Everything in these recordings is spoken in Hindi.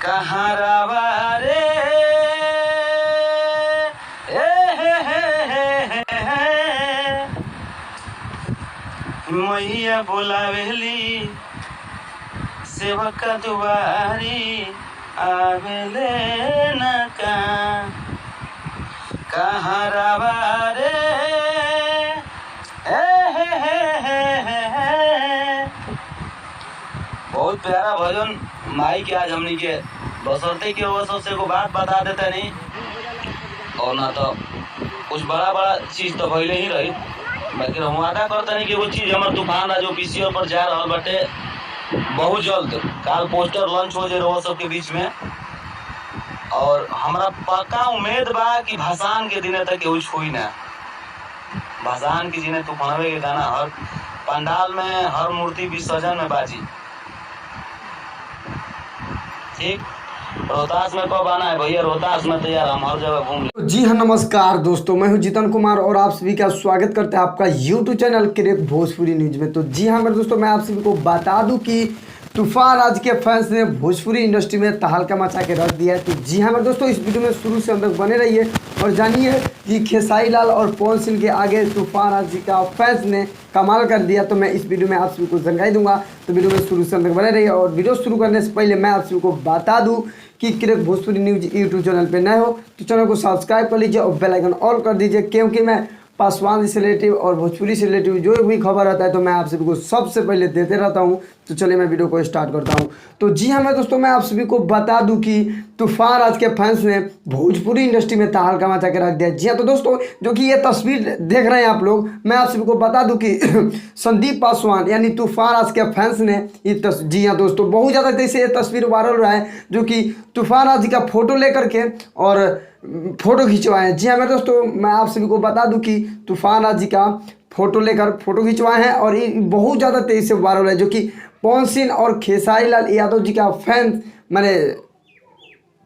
कहाँ रावा रे मैया बोलावेली सेवक दुआरी आवेले न कहाँ रावा रे बहुत प्यारा भजन माई के आज हमनी के बसरते के वो सबसे को बात बता देते नहीं और ना तो कुछ बड़ा बड़ा चीज तो पहले ही रही बाकी हम वादा करते नहीं कि वो चीज हमारे तूफान आज ऑफिसियल पर जा रहा बटे बहुत जल्द काल पोस्टर लॉन्च हो जाए वो सबके बीच में। और हमारा पक्का उम्मीद बा कि भसान के दिन तक कुछ हुई ना भसान की जिन्हें तूफानवे के गाना हर पंडाल में हर मूर्ति विसर्जन में बाजी ठीक। रोहतास में कब आना है भैया? रोहतास में तैयार हम हर जगह घूम ले। जी हाँ नमस्कार दोस्तों, मैं हूं जितन कुमार और आप सभी का स्वागत करते हैं आपका YouTube channel crack Bhojpuri news में। तो जी हाँ मेरे दोस्तों, मैं आप सभी को बता दूं कि तूफान राज के फैंस ने भोजपुरी इंडस्ट्री में तहलका मचा के रख दिया है। तो जी हाँ मेरे दोस्तों, इस वीडियो में शुरू से अंत तक बने रहिए और जानिए कि खेसारी लाल और पवन सिंह के आगे तूफान राज का फैंस ने कमाल कर दिया। तो मैं इस वीडियो में आप सभी को जानकारी दूंगा, तो वीडियो में शुरू से अंत तक बने रहिए। और वीडियो शुरू करने से पहले मैं आप सभी को बता दूं कि crack Bhojpuri news YouTube channel पे नए हो तो चैनल को सब्सक्राइब कर लीजिए और बेल आइकन ऑल कर दीजिए, क्योंकि मैं पासवान से रिलेटिव और भोजपुरी से रिलेटिव जो भी खबर आता है तो मैं आप सभी को सबसे पहले देते रहता हूं। तो चलिए मैं वीडियो को स्टार्ट करता हूं। तो जी हाँ मैं दोस्तों, मैं आप सभी को बता दूं कि तूफान राज के फैंस ने भोजपुरी इंडस्ट्री में तहलका मचा के रख दिया। जी हाँ तो दोस्तों, जो कि ये तस्वीर देख रहे हैं आप लोग, मैं आप सभी को बता दूं कि संदीप पासवान यानी तूफान राज के फैंस ने जी हाँ दोस्तों, बहुत ज़्यादा तेजी से ये तस्वीर वायरल रहा है, जो कि तूफान राज का फोटो लेकर के और फोटो खिंचवाए हैं। जी हाँ मेरे दोस्तों, मैं आप सभी को बता दूं कि तूफान राज का फोटो लेकर फोटो खिंचवाए हैं और ये बहुत ज़्यादा तेजी से वायरल है, जो कि पवन सिंह और खेसारी लाल यादव जी का फैन माने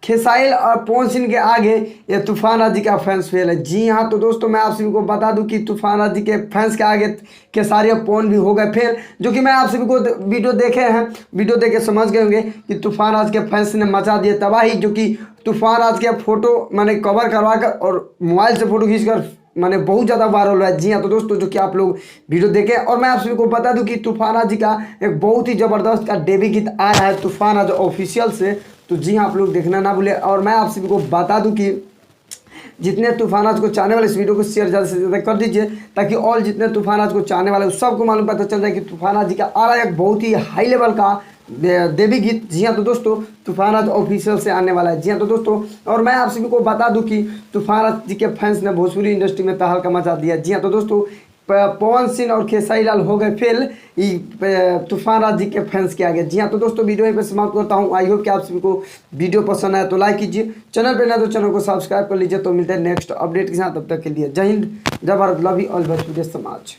खेसारी और पवन सिंह के आगे ये तूफान राज का फैंस फेल है। जी हाँ तो दोस्तों, मैं आप सभी को बता दूं कि तूफान राज के फैंस के आगे खेसारी और पवन भी हो गए फेल, जो कि मैं आप सभी को वीडियो देखे हैं, वीडियो देख के समझ गए होंगे कि तूफान राज के फैंस ने मचा दिए तबाही, जो कि तूफान राज के फोटो मैंने कवर करवा कर और मोबाइल से फोटो खींचकर मैंने बहुत ज़्यादा वायरल हुआ है। जी हाँ तो दोस्तों, जो कि आप लोग वीडियो देखें। और मैं आप सभी को बता दूं कि तूफान राज का एक बहुत ही ज़बरदस्त का डेब्यू गीत आ रहा है तूफान राज ऑफिशियल से। तो जी हाँ आप लोग देखना ना भूलें। और मैं आप सभी को बता दूं कि जितने तूफान राज को चाहने वाले इस वीडियो को शेयर ज़्यादा से ज़्यादा कर दीजिए, ताकि और जितने तूफान राज को चाहने वाले सबको मालूम पता चल जाए कि तूफान राज का आ रहा है एक बहुत ही हाई लेवल का देवी गीत। जी हाँ तो दोस्तों, तूफान राज ऑफिशियल से आने वाला है। जी हाँ तो दोस्तों, और मैं आप सभी को बता दूं कि तूफान राज जी के फैंस ने भोजपुरी इंडस्ट्री में तहलका मचा दिया। जी हाँ तो दोस्तों, पवन सिंह और खेसारी लाल हो गए फेल तूफान राज जी के फैंस के आगे। जी हाँ तो दोस्तों, वीडियो यहीं पर समाप्त करता हूँ। आई होप कि आप सभी को वीडियो पसंद आया तो लाइक कीजिए, चैनल पर ना तो चैनल को सब्सक्राइब कर लीजिए। तो मिलते हैं नेक्स्ट अपडेट के साथ, तब तक के लिए जय हिंद, जय Bharat, love you all Bhojpuri समाज।